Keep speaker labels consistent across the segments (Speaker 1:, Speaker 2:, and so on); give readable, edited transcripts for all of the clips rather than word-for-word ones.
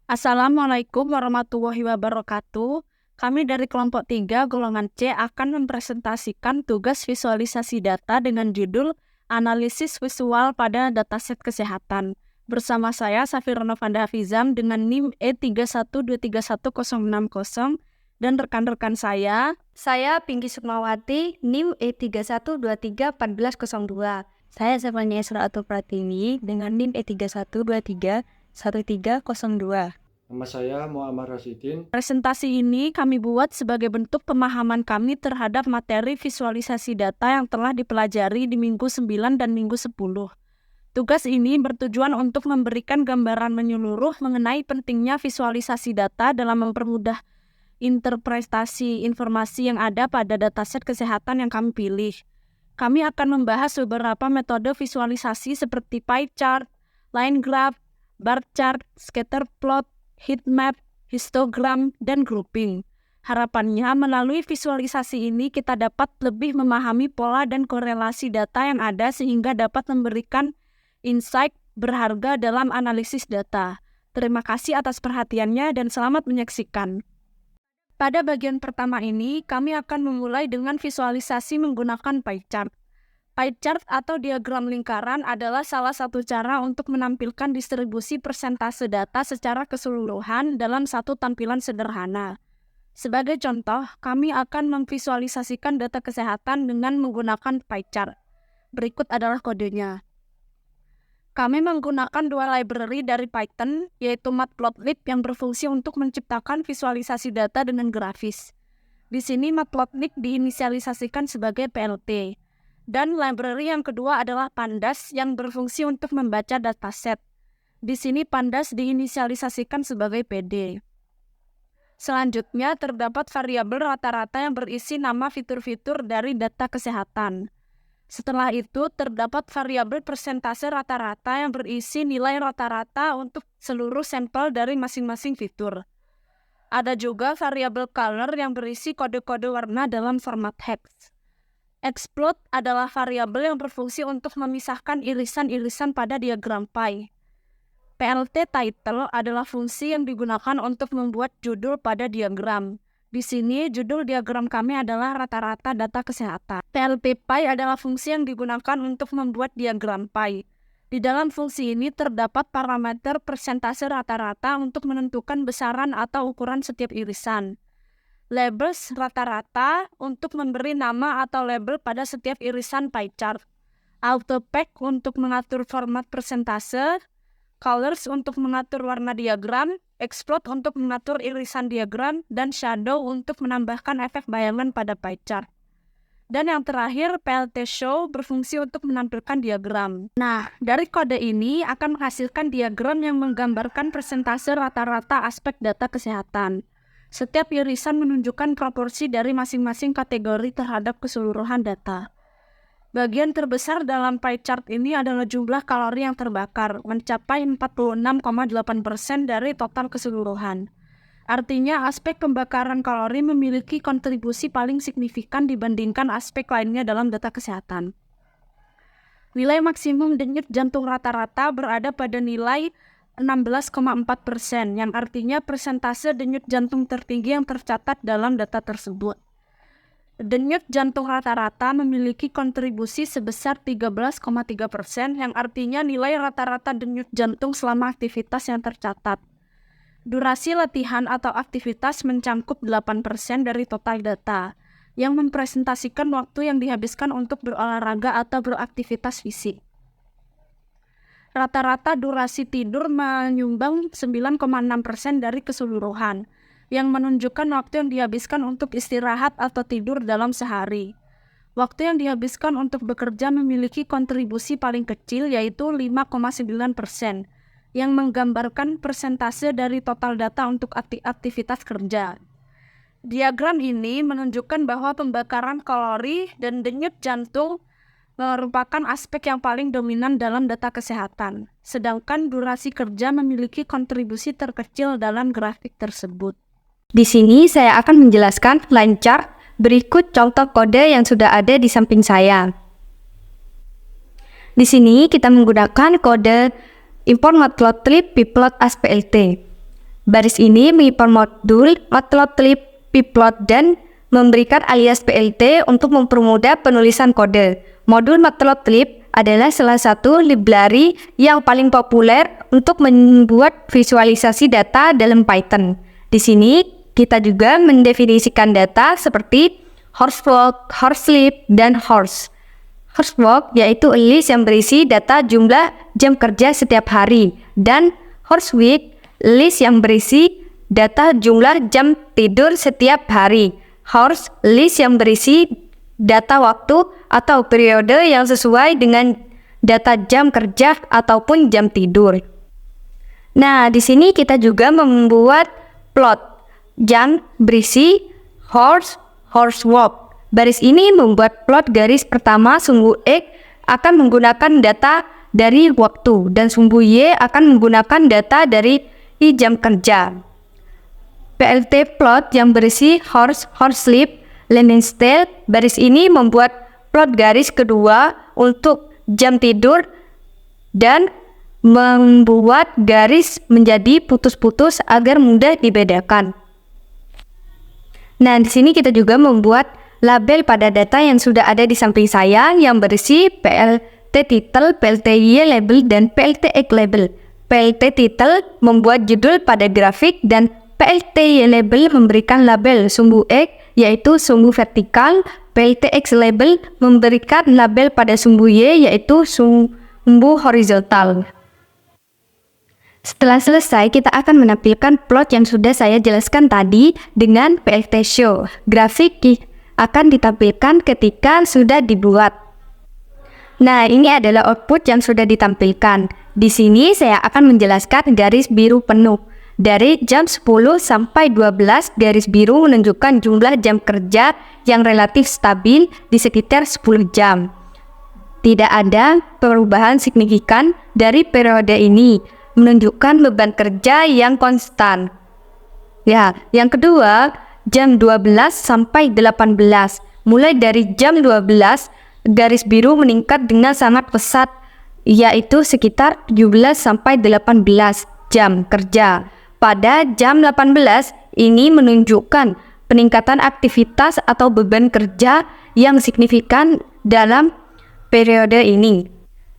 Speaker 1: Assalamualaikum warahmatullahi wabarakatuh. Kami dari kelompok 3 golongan C akan mempresentasikan tugas visualisasi data dengan judul Analisis Visual pada Dataset Kesehatan. Bersama saya Safira Novanda Hafizam dengan NIM E312316060 dan rekan-rekan saya.
Speaker 2: Saya Pinky Sukmawati, NIM E31231402. Saya Zefania Esra'atul Pratini dengan NIM E31231302.
Speaker 3: Nama saya Muhammad Rasidin.
Speaker 1: Presentasi ini kami buat sebagai bentuk pemahaman kami terhadap materi visualisasi data yang telah dipelajari di minggu 9 dan minggu 10. Tugas ini bertujuan untuk memberikan gambaran menyeluruh mengenai pentingnya visualisasi data dalam mempermudah interpretasi informasi yang ada pada dataset kesehatan yang kami pilih. Kami akan membahas beberapa metode visualisasi seperti pie chart, line graph, bar chart, scatter plot, heat map, histogram, dan grouping. Harapannya melalui visualisasi ini kita dapat lebih memahami pola dan korelasi data yang ada sehingga dapat memberikan insight berharga dalam analisis data. Terima kasih atas perhatiannya dan selamat menyaksikan. Pada bagian pertama ini, kami akan memulai dengan visualisasi menggunakan pie chart. Pie chart atau diagram lingkaran adalah salah satu cara untuk menampilkan distribusi persentase data secara keseluruhan dalam satu tampilan sederhana. Sebagai contoh, kami akan memvisualisasikan data kesehatan dengan menggunakan pie chart. Berikut adalah kodenya. Kami menggunakan dua library dari Python, yaitu Matplotlib yang berfungsi untuk menciptakan visualisasi data dengan grafis. Di sini Matplotlib diinisialisasikan sebagai PLT. Dan library yang kedua adalah Pandas yang berfungsi untuk membaca dataset. Di sini Pandas diinisialisasikan sebagai PD. Selanjutnya terdapat variabel rata-rata yang berisi nama fitur-fitur dari data kesehatan. Setelah itu terdapat variabel persentase rata-rata yang berisi nilai rata-rata untuk seluruh sampel dari masing-masing fitur. Ada juga variabel color yang berisi kode-kode warna dalam format hex. Explode adalah variabel yang berfungsi untuk memisahkan irisan-irisan pada diagram pie. PLT title adalah fungsi yang digunakan untuk membuat judul pada diagram. Di sini judul diagram kami adalah rata-rata data kesehatan. PLT pie adalah fungsi yang digunakan untuk membuat diagram pie. Di dalam fungsi ini terdapat parameter persentase rata-rata untuk menentukan besaran atau ukuran setiap irisan. Labels rata-rata untuk memberi nama atau label pada setiap irisan pie chart. Autopack untuk mengatur format persentase. Colors untuk mengatur warna diagram. Explode untuk mengatur irisan diagram. Dan shadow untuk menambahkan efek bayangan pada pie chart. Dan yang terakhir, PLT show berfungsi untuk menampilkan diagram. Nah, dari kode ini akan menghasilkan diagram yang menggambarkan persentase rata-rata aspek data kesehatan. Setiap irisan menunjukkan proporsi dari masing-masing kategori terhadap keseluruhan data. Bagian terbesar dalam pie chart ini adalah jumlah kalori yang terbakar, mencapai 46,8% dari total keseluruhan. Artinya aspek pembakaran kalori memiliki kontribusi paling signifikan dibandingkan aspek lainnya dalam data kesehatan. Nilai maksimum denyut jantung rata-rata berada pada nilai 16,4%, yang artinya persentase denyut jantung tertinggi yang tercatat dalam data tersebut. Denyut jantung rata-rata memiliki kontribusi sebesar 13,3%, yang artinya nilai rata-rata denyut jantung selama aktivitas yang tercatat. Durasi latihan atau aktivitas mencangkup 8% dari total data, yang mempresentasikan waktu yang dihabiskan untuk berolahraga atau beraktivitas fisik. Rata-rata durasi tidur menyumbang 9,6% dari keseluruhan, yang menunjukkan waktu yang dihabiskan untuk istirahat atau tidur dalam sehari. Waktu yang dihabiskan untuk bekerja memiliki kontribusi paling kecil yaitu 5,9%, yang menggambarkan persentase dari total data untuk aktivitas kerja. Diagram ini menunjukkan bahwa pembakaran kalori dan denyut jantung merupakan aspek yang paling dominan dalam data kesehatan, sedangkan durasi kerja memiliki kontribusi terkecil dalam grafik tersebut.
Speaker 2: Di sini saya akan menjelaskan line chart. Berikut contoh kode yang sudah ada di samping saya. Di sini kita menggunakan kode import matplotlib pplot as plt. Baris ini mempermodul matplotlib, pplot, dan memberikan alias PLT untuk mempermudah penulisan kode. Modul matplotlib adalah salah satu library yang paling populer untuk membuat visualisasi data dalam Python. Di sini kita juga mendefinisikan data seperti horsework, horselip, dan horse. Horsework yaitu list yang berisi data jumlah jam kerja setiap hari, dan horseweek list yang berisi data jumlah jam tidur setiap hari. Horse list yang berisi data waktu atau periode yang sesuai dengan data jam kerja ataupun jam tidur. Nah, di sini kita juga membuat plot jam berisi horsework. Baris ini membuat plot garis pertama sumbu X akan menggunakan data dari waktu dan sumbu Y akan menggunakan data dari jam kerja. PLT plot yang berisi horselip, Lenstel, baris ini membuat plot garis kedua untuk jam tidur dan membuat garis menjadi putus-putus agar mudah dibedakan. Nah, di sini kita juga membuat label pada data yang sudah ada di samping saya yang berisi PLT title, PLT Y label, dan PLT X label. PLT title membuat judul pada grafik dan PLT Y label memberikan label sumbu X yaitu sumbu vertikal. PLT X label memberikan label pada sumbu Y yaitu sumbu horizontal. Setelah selesai, kita akan menampilkan plot yang sudah saya jelaskan tadi dengan PLT show. Grafik akan ditampilkan ketika sudah dibuat. Nah, ini adalah output yang sudah ditampilkan. Di sini saya akan menjelaskan garis biru penuh. Dari jam 10 sampai 12, garis biru menunjukkan jumlah jam kerja yang relatif stabil di sekitar 10 jam. Tidak ada perubahan signifikan dari periode ini, menunjukkan beban kerja yang konstan. Ya, yang kedua, jam 12 sampai 18. Mulai dari jam 12, garis biru meningkat dengan sangat pesat, yaitu sekitar 17 sampai 18 jam kerja. Pada jam 18, ini menunjukkan peningkatan aktivitas atau beban kerja yang signifikan dalam periode ini.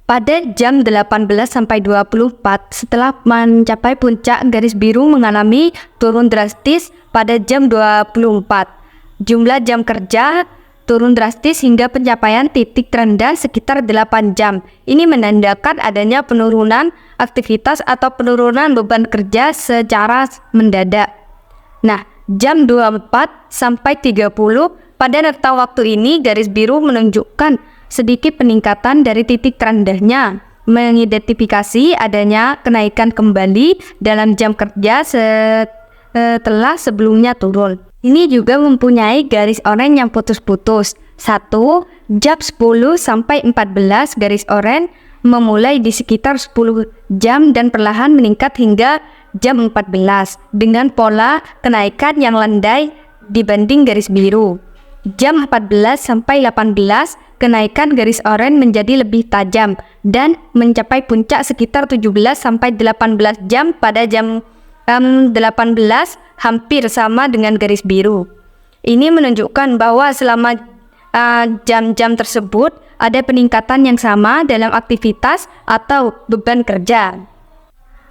Speaker 2: Pada jam 18 sampai 24, setelah mencapai puncak, garis biru mengalami turun drastis pada jam 24. Jumlah jam kerja turun drastis hingga pencapaian titik terendah sekitar 8 jam. Ini menandakan adanya penurunan aktivitas atau penurunan beban kerja secara mendadak. Nah, jam 24 sampai 30 pada rentang waktu ini garis biru menunjukkan sedikit peningkatan dari titik terendahnya, mengidentifikasi adanya kenaikan kembali dalam jam kerja setelah sebelumnya turun. Ini juga mempunyai garis oranye yang putus-putus. 1. Jam 10 sampai 14 garis oranye memulai di sekitar 10 jam dan perlahan meningkat hingga jam 14 dengan pola kenaikan yang landai dibanding garis biru. Jam 14 sampai 18 kenaikan garis oranye menjadi lebih tajam dan mencapai puncak sekitar 17 sampai 18 jam pada jam 18 hampir sama dengan garis biru. Ini menunjukkan bahwa selama jam-jam tersebut ada peningkatan yang sama dalam aktivitas atau beban kerja.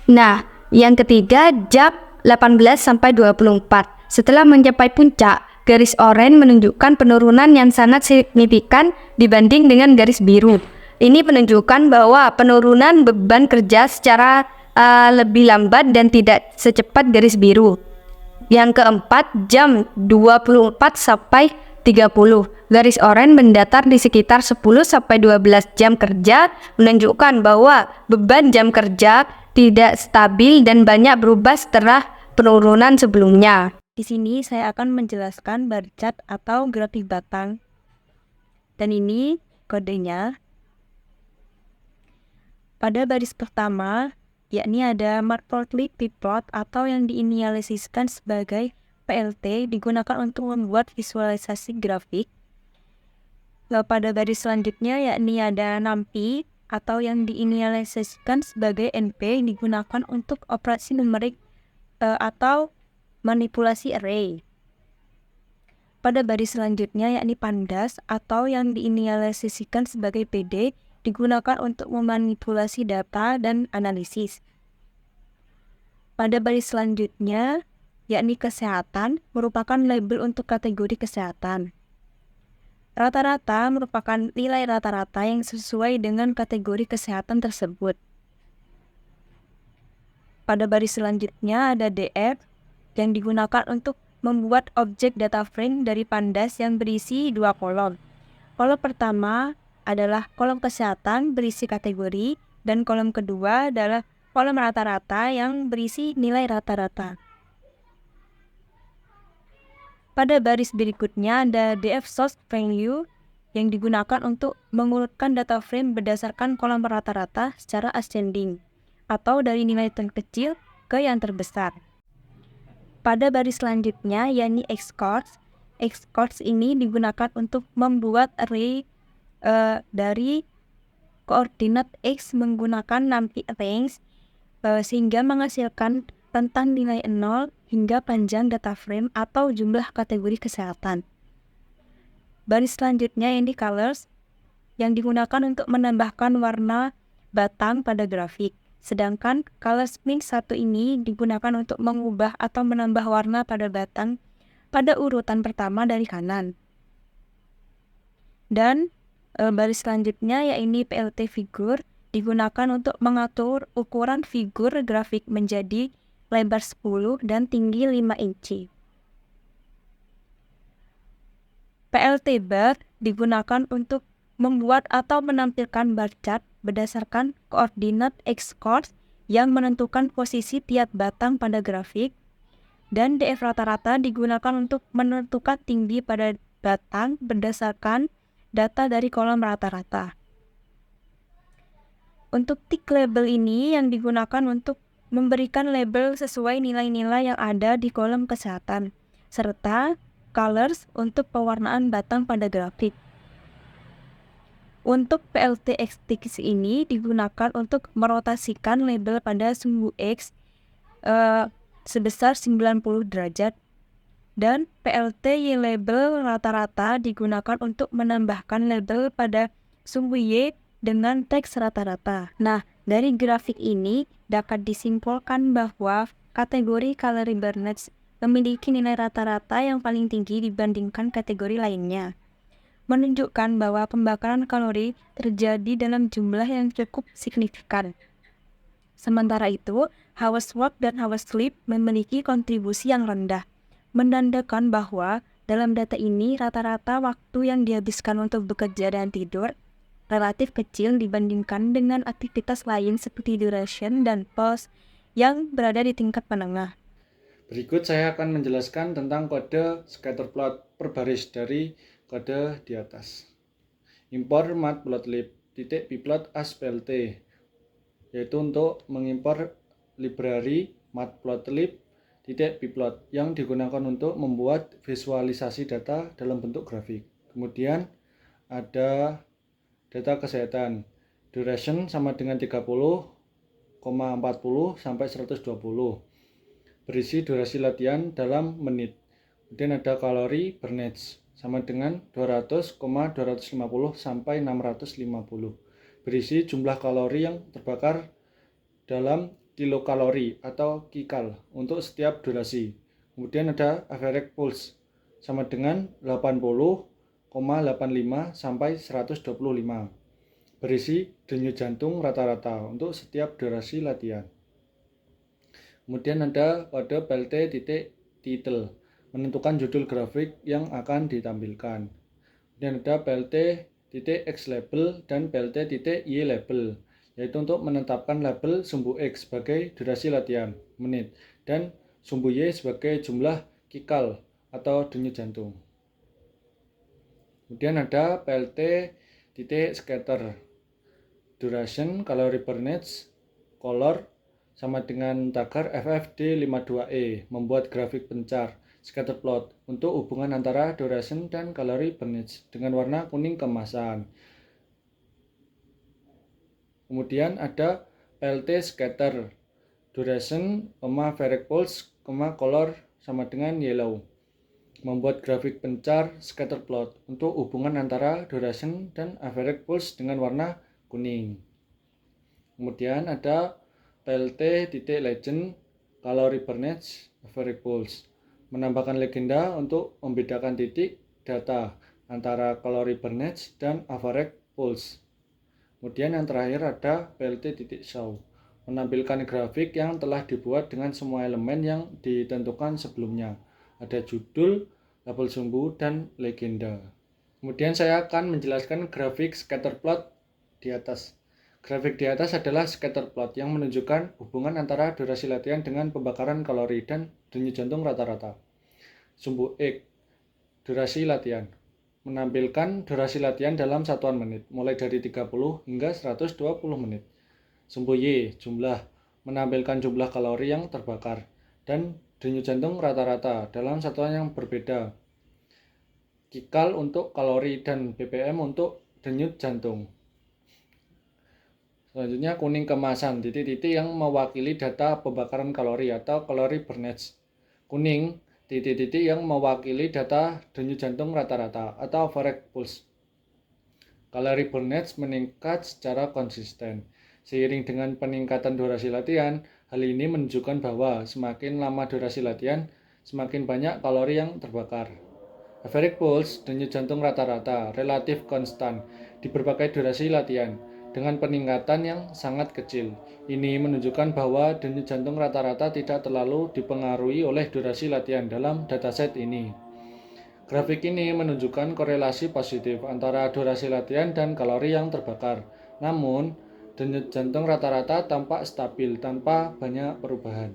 Speaker 2: Nah, yang ketiga jam 18 sampai 24. Setelah mencapai puncak, garis oranye menunjukkan penurunan yang sangat signifikan dibanding dengan garis biru. Ini menunjukkan bahwa penurunan beban kerja secara lebih lambat dan tidak secepat garis biru. Yang keempat, jam 24 sampai 30. Garis oranye mendatar di sekitar 10 sampai 12 jam kerja, menunjukkan bahwa beban jam kerja tidak stabil dan banyak berubah setelah penurunan sebelumnya.
Speaker 1: Di sini saya akan menjelaskan bar chart atau grafik batang. Dan ini kodenya. Pada baris pertama, yakni ada matplotlib pplot atau yang diinisialisasikan sebagai PLT digunakan untuk membuat visualisasi grafik. Lalu pada baris selanjutnya yakni ada numpy atau yang diinisialisasikan sebagai NP digunakan untuk operasi numerik
Speaker 2: atau manipulasi array. Pada baris selanjutnya yakni pandas atau yang diinisialisasikan sebagai PD digunakan untuk memanipulasi data dan analisis. Pada baris selanjutnya yakni kesehatan merupakan label untuk kategori kesehatan. Rata-rata merupakan nilai rata-rata yang sesuai dengan kategori kesehatan tersebut. Pada baris selanjutnya ada DF yang digunakan untuk membuat objek data frame dari pandas yang berisi 2 kolom. Kolom pertama adalah kolom kesehatan berisi kategori dan kolom kedua adalah kolom rata-rata yang berisi nilai rata-rata. Pada baris berikutnya ada DF source value yang digunakan untuk mengurutkan data frame berdasarkan kolom rata-rata secara ascending atau dari nilai terkecil ke yang terbesar. Pada baris selanjutnya yakni Xcores. Xcores ini digunakan untuk membuat array dari koordinat X menggunakan numpy range sehingga menghasilkan rentang nilai 0 hingga panjang data frame atau jumlah kategori kesehatan. Baris selanjutnya ini colors yang digunakan untuk menambahkan warna batang pada grafik. Sedangkan colors mix 1 ini digunakan untuk mengubah atau menambah warna pada batang pada urutan pertama dari kanan. Dan baris selanjutnya yakni PLT figure digunakan untuk mengatur ukuran figur grafik menjadi lebar 10 dan tinggi 5 inci. PLT bar digunakan untuk membuat atau menampilkan bar chart berdasarkan koordinat Xcores yang menentukan posisi tiap batang pada grafik, dan DF rata-rata digunakan untuk menentukan tinggi pada batang berdasarkan data dari kolom rata-rata. Untuk tick label ini yang digunakan untuk memberikan label sesuai nilai-nilai yang ada di kolom kesehatan, serta colors untuk pewarnaan batang pada grafik. Untuk PLT X ini digunakan untuk merotasikan label pada sumbu X sebesar 90 derajat, dan PLT Y label rata-rata digunakan untuk menambahkan label pada sumbu Y dengan teks rata-rata. Nah, dari grafik ini dapat disimpulkan bahwa kategori Calorie Burnage memiliki nilai rata-rata yang paling tinggi dibandingkan kategori lainnya, menunjukkan bahwa pembakaran kalori terjadi dalam jumlah yang cukup signifikan. Sementara itu, hours work dan hours sleep memiliki kontribusi yang rendah, menandakan bahwa dalam data ini rata-rata waktu yang dihabiskan untuk bekerja dan tidur relatif kecil dibandingkan dengan aktivitas lain seperti duration dan pulse yang berada di tingkat menengah.
Speaker 3: Berikut saya akan menjelaskan tentang kode scatterplot per baris dari kode di atas. Import matplotlib .pplot as plt, yaitu untuk mengimpor library matplotlib .pplot yang digunakan untuk membuat visualisasi data dalam bentuk grafik. Kemudian ada data kesehatan. Duration sama dengan 30,40 sampai 120. Berisi durasi latihan dalam menit. Kemudian ada kalori burnage sama dengan 200,250 sampai 650. Berisi jumlah kalori yang terbakar dalam kilokalori atau kikal untuk setiap durasi. Kemudian ada average pulse sama dengan 80,85 sampai 125. Berisi denyut jantung rata-rata untuk setiap durasi latihan. Kemudian ada kode plt.title, menentukan judul grafik yang akan ditampilkan. Kemudian ada plt.xlabel dan plt.ylabel, yaitu untuk menetapkan label sumbu X sebagai durasi latihan, menit, dan sumbu Y sebagai jumlah kikal atau denyut jantung. Kemudian ada plt.scatter, duration, calorie burnage, color, sama dengan tagar FFD52E, membuat grafik pencar scatterplot untuk hubungan antara duration dan calorie burnage dengan warna kuning keemasan. Kemudian ada PLT scatter, duration, Varec pulse, color sama dengan yellow. Membuat grafik pencar scatter plot untuk hubungan antara duration dan average pulse dengan warna kuning. Kemudian ada PLT.legend calorie burnage average pulse, menambahkan legenda untuk membedakan titik data antara calorie burnage dan average pulse. Kemudian yang terakhir ada PLT.show, menampilkan grafik yang telah dibuat dengan semua elemen yang ditentukan sebelumnya. Ada judul, label sumbu, dan legenda. Kemudian saya akan menjelaskan grafik scatter plot di atas. Grafik di atas adalah scatter plot yang menunjukkan hubungan antara durasi latihan dengan pembakaran kalori dan denyut jantung rata-rata. Sumbu X, durasi latihan, menampilkan durasi latihan dalam satuan menit, mulai dari 30 hingga 120 menit. Sumbu Y, jumlah, menampilkan jumlah kalori yang terbakar, dan denyut jantung rata-rata dalam satuan yang berbeda. Kikal untuk kalori dan BPM untuk denyut jantung. Selanjutnya kuning kemasan, titik-titik yang mewakili data pembakaran kalori atau calorie burnage. Kuning, titik-titik yang mewakili data denyut jantung rata-rata atau average pulse. Calorie burnage meningkat secara konsisten. Seiring dengan peningkatan durasi latihan, hal ini menunjukkan bahwa semakin lama durasi latihan, semakin banyak kalori yang terbakar. Average pulse, denyut jantung rata-rata, relatif konstan di berbagai durasi latihan, dengan peningkatan yang sangat kecil. Ini menunjukkan bahwa denyut jantung rata-rata tidak terlalu dipengaruhi oleh durasi latihan dalam dataset ini. Grafik ini menunjukkan korelasi positif antara durasi latihan dan kalori yang terbakar. Namun, denyut jantung rata-rata tampak stabil tanpa banyak perubahan.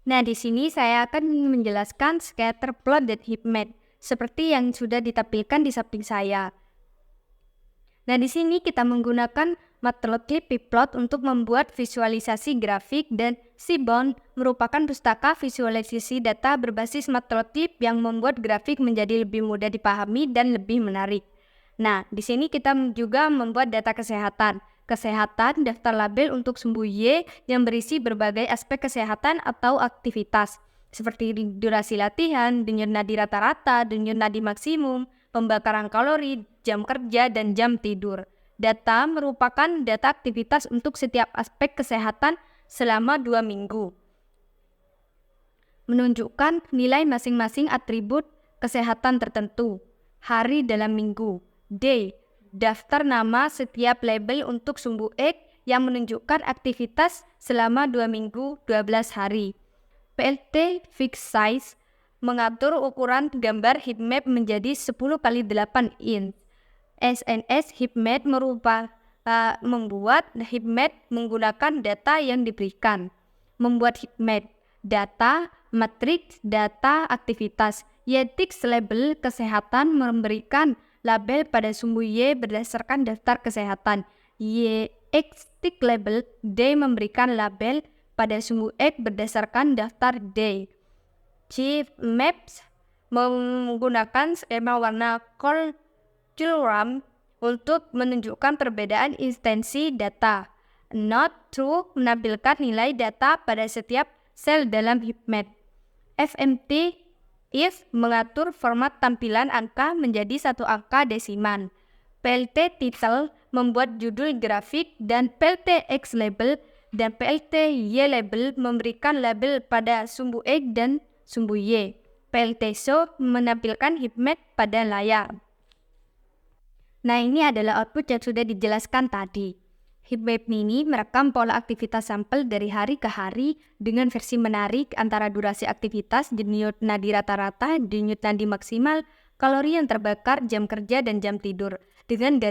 Speaker 2: Nah, di sini saya akan menjelaskan scatter plot dan heat map seperti yang sudah ditampilkan di samping saya. Nah, di sini kita menggunakan Matplotlib Pplot untuk membuat visualisasi grafik, dan Seabound merupakan pustaka visualisasi data berbasis Matplotlib yang membuat grafik menjadi lebih mudah dipahami dan lebih menarik. Nah, di sini kita juga membuat data kesehatan. Kesehatan, daftar label untuk sumbu Y yang berisi berbagai aspek kesehatan atau aktivitas, seperti durasi latihan, denyut nadi rata-rata, denyut nadi maksimum, pembakaran kalori, jam kerja, dan jam tidur. Data merupakan data aktivitas untuk setiap aspek kesehatan selama 2 minggu. Menunjukkan nilai masing-masing atribut kesehatan tertentu. Hari dalam minggu. Day, daftar nama setiap label untuk sumbu X yang menunjukkan aktivitas selama 2 minggu 12 hari. PLT Fixed Size mengatur ukuran gambar heatmap menjadi 10x8 inch. SNS heatmap membuat heatmap menggunakan data yang diberikan. Membuat heatmap, data, matriks, data, aktivitas. YTX label kesehatan memberikan label pada sumbu Y berdasarkan daftar kesehatan. YXT label D memberikan label pada sumbu X berdasarkan daftar D. Chief Maps menggunakan skema warna colorgram untuk menunjukkan perbedaan instansi data. Not true menampilkan nilai data pada setiap sel dalam heatmap. FMT if mengatur format tampilan angka menjadi satu angka desimal. PLT title membuat judul grafik, dan PLT X label dan PLT Y label memberikan label pada sumbu X dan sumbu Y. PLT show menampilkan heatmap pada layar. Nah, ini adalah output yang sudah dijelaskan tadi. Heatmap ini merekam pola aktivitas sampel dari hari ke hari dengan versi menarik antara durasi aktivitas, denyut nadi rata-rata, denyut nadi maksimal, kalori yang terbakar, jam kerja, dan jam tidur, dengan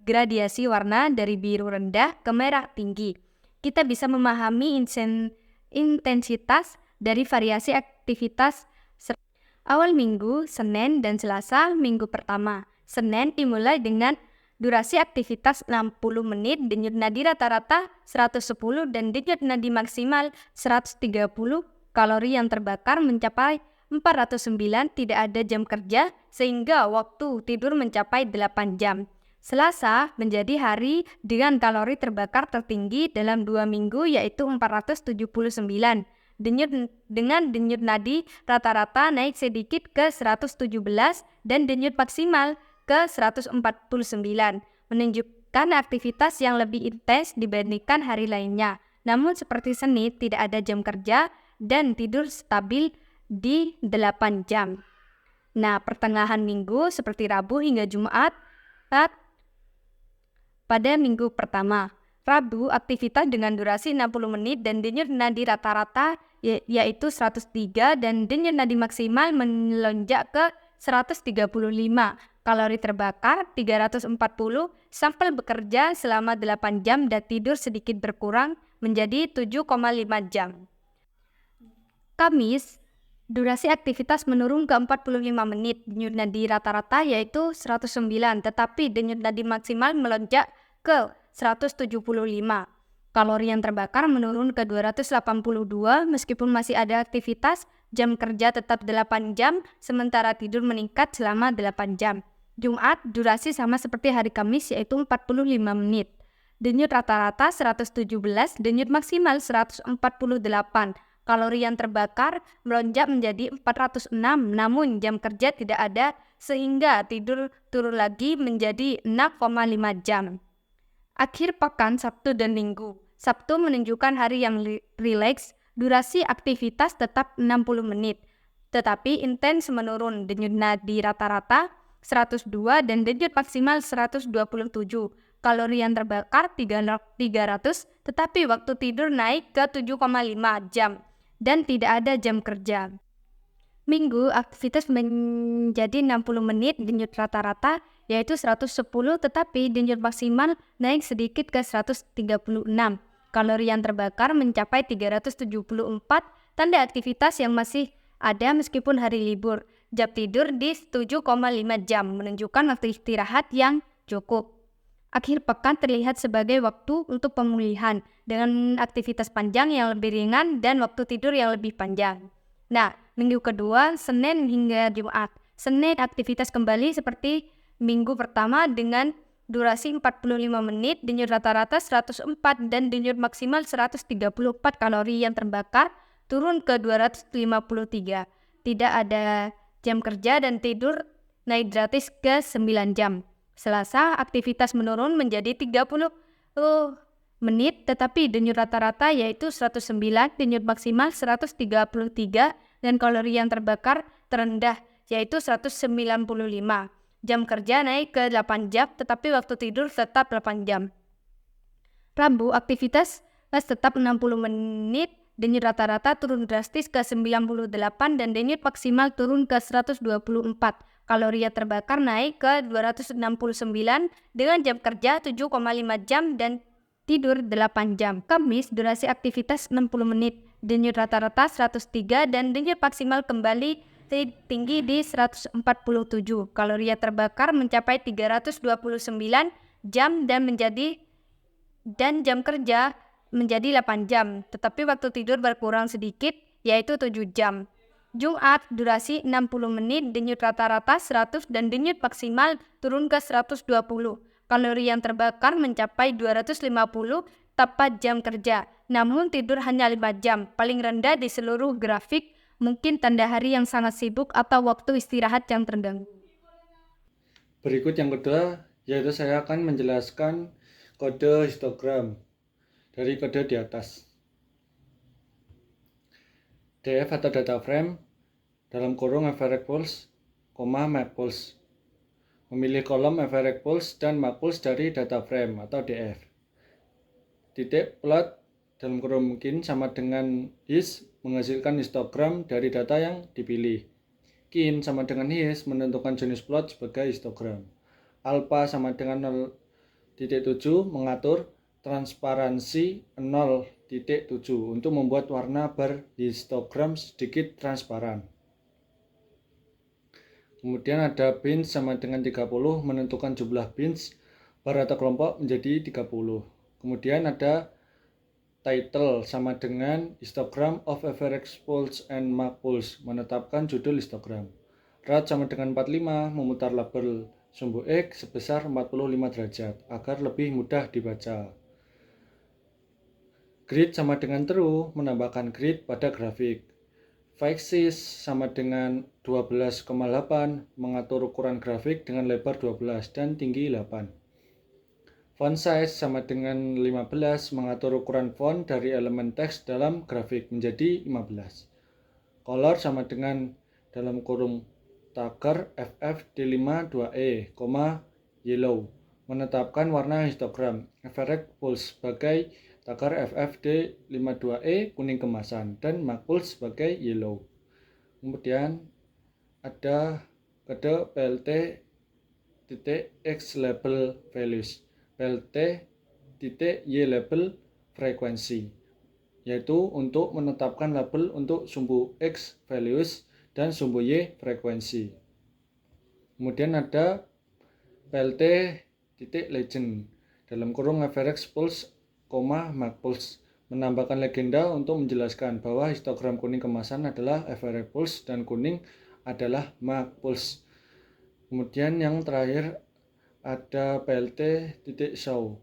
Speaker 2: gradiasi warna dari biru rendah ke merah tinggi. Kita bisa memahami intensitas dari variasi aktivitas awal minggu, Senin, dan Selasa minggu pertama. Senin dimulai dengan durasi aktivitas 60 menit, denyut nadi rata-rata 110, dan denyut nadi maksimal 130. Kalori yang terbakar mencapai 409, tidak ada jam kerja, sehingga waktu tidur mencapai 8 jam. Selasa menjadi hari dengan kalori terbakar tertinggi dalam 2 minggu yaitu 479. Dengan denyut nadi rata-rata naik sedikit ke 117 dan denyut maksimal ke 149, menunjukkan aktivitas yang lebih intens dibandingkan hari lainnya. Namun seperti Senin tidak ada jam kerja dan tidur stabil di 8 jam. Nah, pertengahan minggu seperti Rabu hingga Jumat pada minggu pertama. Rabu, aktivitas dengan durasi 60 menit dan denyut nadi rata-rata yaitu 103 dan denyut nadi maksimal melonjak ke 135. Kalori terbakar 340, sampel bekerja selama 8 jam dan tidur sedikit berkurang menjadi 7,5 jam. Kamis, durasi aktivitas menurun ke 45 menit, denyut nadi rata-rata yaitu 109, tetapi denyut nadi maksimal melonjak ke 175. Kalori yang terbakar menurun ke 282 meskipun masih ada aktivitas, jam kerja tetap 8 jam, sementara tidur meningkat selama 8 jam. Jumat, durasi sama seperti hari Kamis yaitu 45 menit. Denyut rata-rata 117, denyut maksimal 148. Kalori yang terbakar melonjak menjadi 406, namun jam kerja tidak ada sehingga tidur turun lagi menjadi 6,5 jam. Akhir pekan Sabtu dan Minggu. Sabtu menunjukkan hari yang rileks, durasi aktivitas tetap 60 menit, tetapi intens menurun, denyut nadi rata-rata 102 dan denyut maksimal 127. Kalori yang terbakar 300, tetapi waktu tidur naik ke 7,5 jam dan tidak ada jam kerja. Minggu, aktivitas menjadi 60 menit, denyut rata-rata yaitu 110, tetapi denyut maksimal naik sedikit ke 136. Kalori yang terbakar mencapai 374, tanda aktivitas yang masih ada meskipun hari libur. Jam tidur di 7,5 jam, menunjukkan waktu istirahat yang cukup. Akhir pekan terlihat sebagai waktu untuk pemulihan, dengan aktivitas panjang yang lebih ringan dan waktu tidur yang lebih panjang. Nah, minggu kedua, Senin hingga Jumat. Senin aktivitas kembali seperti minggu pertama dengan durasi 45 menit, denyut rata-rata 104 dan denyut maksimal 134. Kalori yang terbakar turun ke 253. Tidak ada jam kerja dan tidur naik gratis ke 9 jam. Selasa, aktivitas menurun menjadi 30 menit, tetapi denyut rata-rata yaitu 109, denyut maksimal 133, dan kalori yang terbakar terendah yaitu 195. Jam kerja naik ke 8 jam, tetapi waktu tidur tetap 8 jam. Rabu, aktivitas tetap 60 menit, denyut rata-rata turun drastis ke 98 dan denyut maksimal turun ke 124. Kalori yang terbakar naik ke 269 dengan jam kerja 7,5 jam dan tidur 8 jam. Kamis, durasi aktivitas 60 menit, denyut rata-rata 103 dan denyut maksimal kembali tinggi di 147. Kalori yang terbakar mencapai 329 jam dan jam kerja menjadi 8 jam, tetapi waktu tidur berkurang sedikit yaitu 7 jam. Jumat, durasi 60 menit, denyut rata-rata 100 dan denyut maksimal turun ke 120. Kalori yang terbakar mencapai 250 tepat jam kerja, namun tidur hanya 5 jam, paling rendah di seluruh grafik, mungkin tanda hari yang sangat sibuk atau waktu istirahat yang terganggu.
Speaker 3: Berikut yang kedua, yaitu saya akan menjelaskan kode histogram dari kode di atas. DF atau data frame dalam kurung average pulse, map pulse. Memilih kolom average pulse dan map pulse dari data frame atau DF. Titik plot dalam kurung mungkin sama dengan his menghasilkan histogram dari data yang dipilih. Kin sama dengan his menentukan jenis plot sebagai histogram. Alpha sama dengan 0.7 mengatur transparansi 0.7 untuk membuat warna berhistogram sedikit transparan. Kemudian ada bins sama dengan 30 menentukan jumlah bins bar atau kelompok menjadi 30. Kemudian ada title sama dengan histogram of average pulse and map pulse menetapkan judul histogram. Rad sama dengan 45 memutar label sumbu X sebesar 45 derajat agar lebih mudah dibaca. Grid sama dengan true, menambahkan grid pada grafik. Faxis sama dengan 12,8, mengatur ukuran grafik dengan lebar 12 dan tinggi 8. Font size sama dengan 15, mengatur ukuran font dari elemen teks dalam grafik menjadi 15. Color sama dengan dalam kurung tagger FF-D5-2E, yellow, menetapkan warna histogram. Average pulse sebagai tagger FF-D52E kuning kemasan dan mark pulse sebagai yellow. Kemudian ada kode PLT.X label values, PLT.Y label frekuensi, yaitu untuk menetapkan label untuk sumbu X values dan sumbu Y frekuensi. Kemudian ada PLT.legend dalam kurung average pulse, mark pulse, menambahkan legenda untuk menjelaskan bahwa histogram kuning kemasan adalah average pulse dan kuning adalah mark pulse. Kemudian yang terakhir ada PLT.show,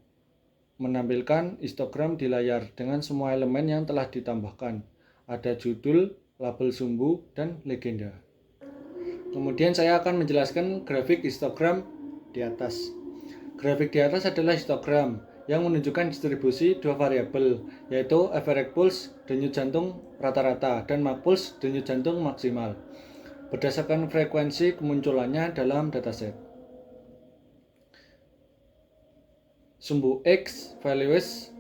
Speaker 3: menampilkan histogram di layar dengan semua elemen yang telah ditambahkan. Ada judul, label sumbu, dan legenda. Kemudian saya akan menjelaskan grafik histogram di atas. Grafik di atas adalah histogram yang menunjukkan distribusi dua variabel, yaitu average pulse, denyut jantung rata-rata, dan mark pulse, denyut jantung maksimal, berdasarkan frekuensi kemunculannya dalam dataset. Sumbu X values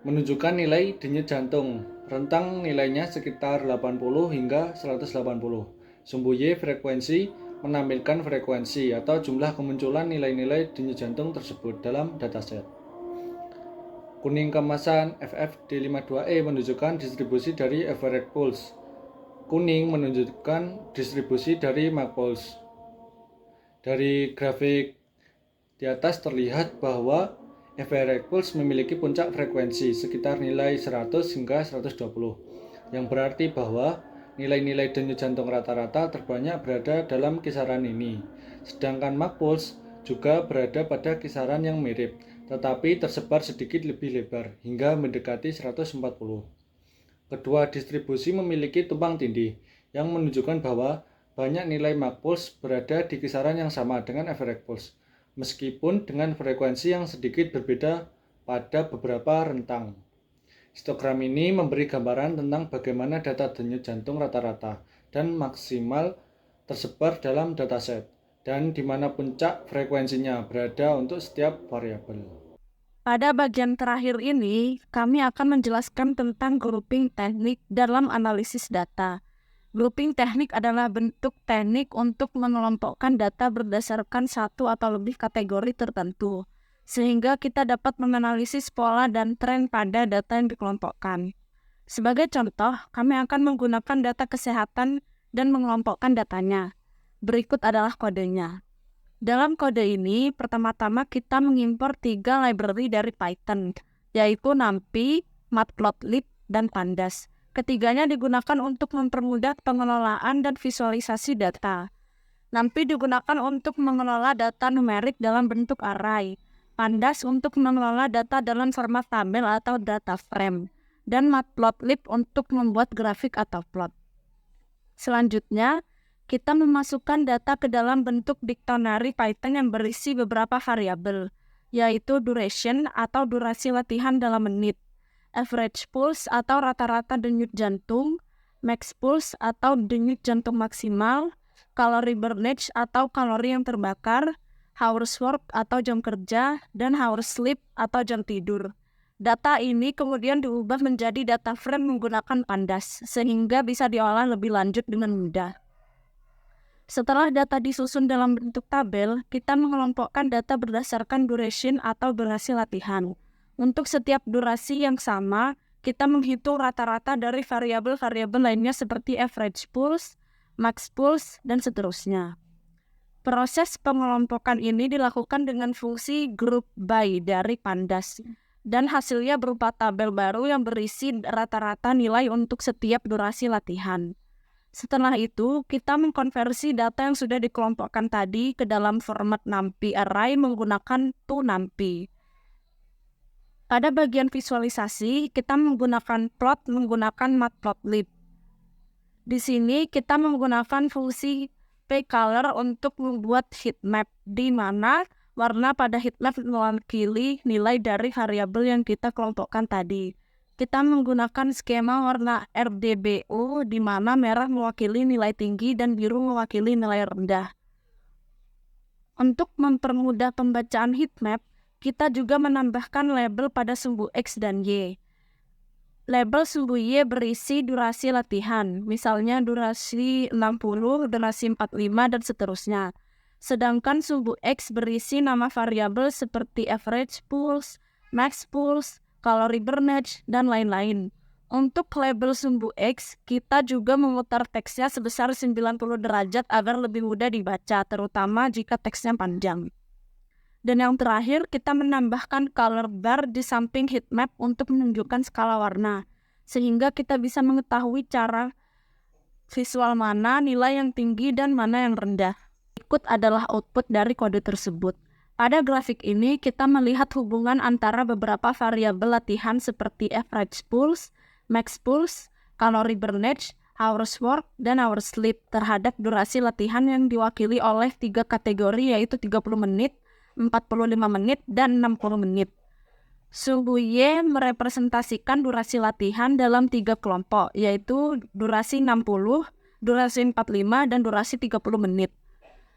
Speaker 3: menunjukkan nilai denyut jantung, rentang nilainya sekitar 80 hingga 180. Sumbu Y frekuensi menampilkan frekuensi atau jumlah kemunculan nilai-nilai denyut jantung tersebut dalam dataset. Kuning kemasan FF-D52E menunjukkan distribusi dari average pulse. Kuning menunjukkan distribusi dari mark pulse. Dari grafik di atas terlihat bahwa average pulse memiliki puncak frekuensi sekitar nilai 100 hingga 120, yang berarti bahwa nilai-nilai denyut jantung rata-rata terbanyak berada dalam kisaran ini. Sedangkan mark pulse juga berada pada kisaran yang mirip, tetapi tersebar sedikit lebih lebar hingga mendekati 140. Kedua distribusi memiliki tumpang tindih yang menunjukkan bahwa banyak nilai mark pulse berada di kisaran yang sama dengan average pulse, meskipun dengan frekuensi yang sedikit berbeda pada beberapa rentang. Histogram ini memberi gambaran tentang bagaimana data denyut jantung rata-rata dan maksimal tersebar dalam dataset, dan di mana puncak frekuensinya berada untuk setiap variabel.
Speaker 1: Pada bagian terakhir ini, kami akan menjelaskan tentang grouping teknik dalam analisis data. Grouping teknik adalah bentuk teknik untuk mengelompokkan data berdasarkan satu atau lebih kategori tertentu, sehingga kita dapat menganalisis pola dan tren pada data yang dikelompokkan. Sebagai contoh, kami akan menggunakan data kesehatan dan mengelompokkan datanya. Berikut adalah kodenya. Dalam kode ini, pertama-tama kita mengimpor 3 library dari Python, yaitu NumPy, Matplotlib, dan Pandas. Ketiganya digunakan untuk mempermudah pengelolaan dan visualisasi data. NumPy digunakan untuk mengelola data numerik dalam bentuk array, Pandas untuk mengelola data dalam format tabel atau data frame, dan Matplotlib untuk membuat grafik atau plot. Selanjutnya, kita memasukkan data ke dalam bentuk dictionary Python yang berisi beberapa variabel, yaitu duration atau durasi latihan dalam menit, average pulse atau rata-rata denyut jantung, max pulse atau denyut jantung maksimal, calorie burnage atau kalori yang terbakar, hours work atau jam kerja, dan hours sleep atau jam tidur. Data ini kemudian diubah menjadi data frame menggunakan Pandas, sehingga bisa diolah lebih lanjut dengan mudah. Setelah data disusun dalam bentuk tabel, kita mengelompokkan data berdasarkan duration atau durasi latihan. Untuk setiap durasi yang sama, kita menghitung rata-rata dari variabel-variabel lainnya seperti average pulse, max pulse, dan seterusnya. Proses pengelompokan ini dilakukan dengan fungsi group by dari Pandas, dan hasilnya berupa tabel baru yang berisi rata-rata nilai untuk setiap durasi latihan. Setelah itu, kita mengkonversi data yang sudah dikelompokkan tadi ke dalam format NumPy array menggunakan toNumPy. Pada bagian visualisasi, kita menggunakan plot menggunakan matplotlib. Di sini kita menggunakan fungsi pcolor untuk membuat heatmap, di mana warna pada heatmap mewakili nilai dari variabel yang kita kelompokkan tadi. Kita menggunakan skema warna RGBO, di mana merah mewakili nilai tinggi dan biru mewakili nilai rendah. Untuk mempermudah pembacaan heatmap, kita juga menambahkan label pada sumbu X dan Y. Label sumbu Y berisi durasi latihan, misalnya durasi 60, durasi 45, dan seterusnya. Sedangkan sumbu X berisi nama variabel seperti average pulse, max pulse, calorie burnage, dan lain-lain. Untuk label sumbu X, kita juga memutar teksnya sebesar 90 derajat agar lebih mudah dibaca, terutama jika teksnya panjang. Dan yang terakhir, kita menambahkan color bar di samping heatmap untuk menunjukkan skala warna, sehingga kita bisa mengetahui cara visual mana nilai yang tinggi dan mana yang rendah. Berikut adalah output dari kode tersebut. Pada grafik ini, kita melihat hubungan antara beberapa variabel latihan seperti average pulse, max pulse, calorie burnage, hours work, dan hours sleep terhadap durasi latihan yang diwakili oleh 3 kategori, yaitu 30 menit, 45 menit, dan 60 menit. Sumbu Y merepresentasikan durasi latihan dalam 3 kelompok, yaitu durasi 60, durasi 45, dan durasi 30 menit.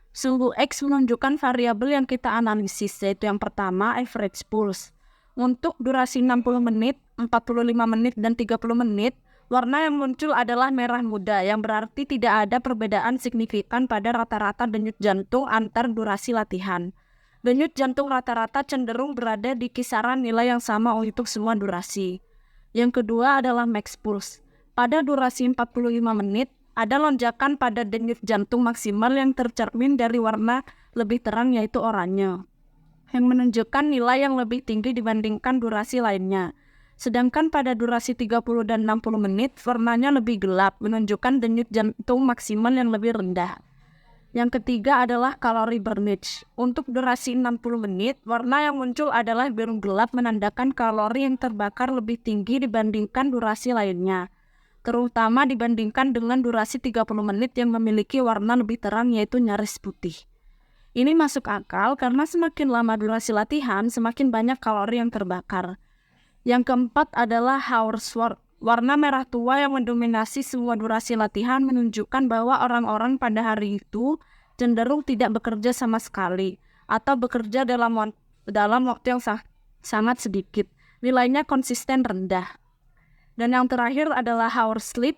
Speaker 1: Sumbu X menunjukkan variabel yang kita analisis, yaitu yang pertama, average pulse. Untuk durasi 60 menit, 45 menit, dan 30 menit, warna yang muncul adalah merah muda, yang berarti tidak ada perbedaan signifikan pada rata-rata denyut jantung antar durasi latihan. Denyut jantung rata-rata cenderung berada di kisaran nilai yang sama untuk semua durasi. Yang kedua adalah max pulse. Pada durasi 45 menit, ada lonjakan pada denyut jantung maksimal yang tercermin dari warna lebih terang, yaitu oranye, yang menunjukkan nilai yang lebih tinggi dibandingkan durasi lainnya. Sedangkan pada durasi 30 dan 60 menit, warnanya lebih gelap, menunjukkan denyut jantung maksimal yang lebih rendah. Yang ketiga adalah calorie burnage. Untuk durasi 60 menit, warna yang muncul adalah biru gelap, menandakan kalori yang terbakar lebih tinggi dibandingkan durasi lainnya, terutama dibandingkan dengan durasi 30 menit yang memiliki warna lebih terang, yaitu nyaris putih. Ini masuk akal karena semakin lama durasi latihan, semakin banyak kalori yang terbakar. Yang keempat adalah hours work. Warna merah tua yang mendominasi semua durasi latihan menunjukkan bahwa orang-orang pada hari itu cenderung tidak bekerja sama sekali atau bekerja dalam waktu yang sangat sedikit. Nilainya konsisten rendah. Dan yang terakhir adalah hours sleep.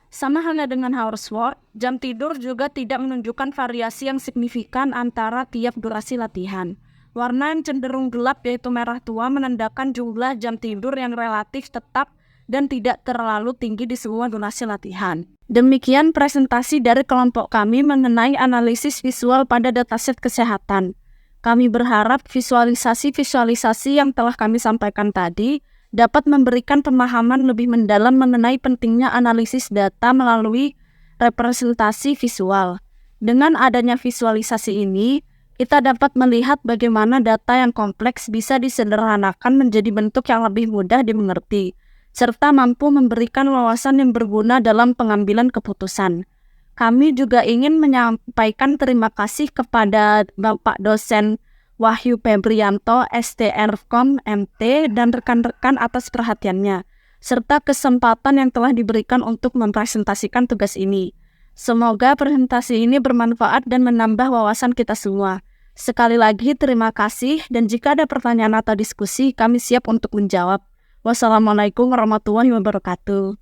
Speaker 1: Sama halnya dengan hours work, jam tidur juga tidak menunjukkan variasi yang signifikan antara tiap durasi latihan. Warna yang cenderung gelap, yaitu merah tua, menandakan jumlah jam tidur yang relatif tetap dan tidak terlalu tinggi di semua durasi latihan. Demikian presentasi dari kelompok kami mengenai analisis visual pada dataset kesehatan. Kami berharap visualisasi-visualisasi yang telah kami sampaikan tadi dapat memberikan pemahaman lebih mendalam mengenai pentingnya analisis data melalui representasi visual. Dengan adanya visualisasi ini, kita dapat melihat bagaimana data yang kompleks bisa disederhanakan menjadi bentuk yang lebih mudah dimengerti, serta mampu memberikan wawasan yang berguna dalam pengambilan keputusan. Kami juga ingin menyampaikan terima kasih kepada Bapak Dosen Wahyu Febrianto, STRKOM MT, dan rekan-rekan atas perhatiannya, serta kesempatan yang telah diberikan untuk mempresentasikan tugas ini. Semoga presentasi ini bermanfaat dan menambah wawasan kita semua. Sekali lagi terima kasih, dan jika ada pertanyaan atau diskusi, kami siap untuk menjawab. Wassalamualaikum warahmatullahi wabarakatuh.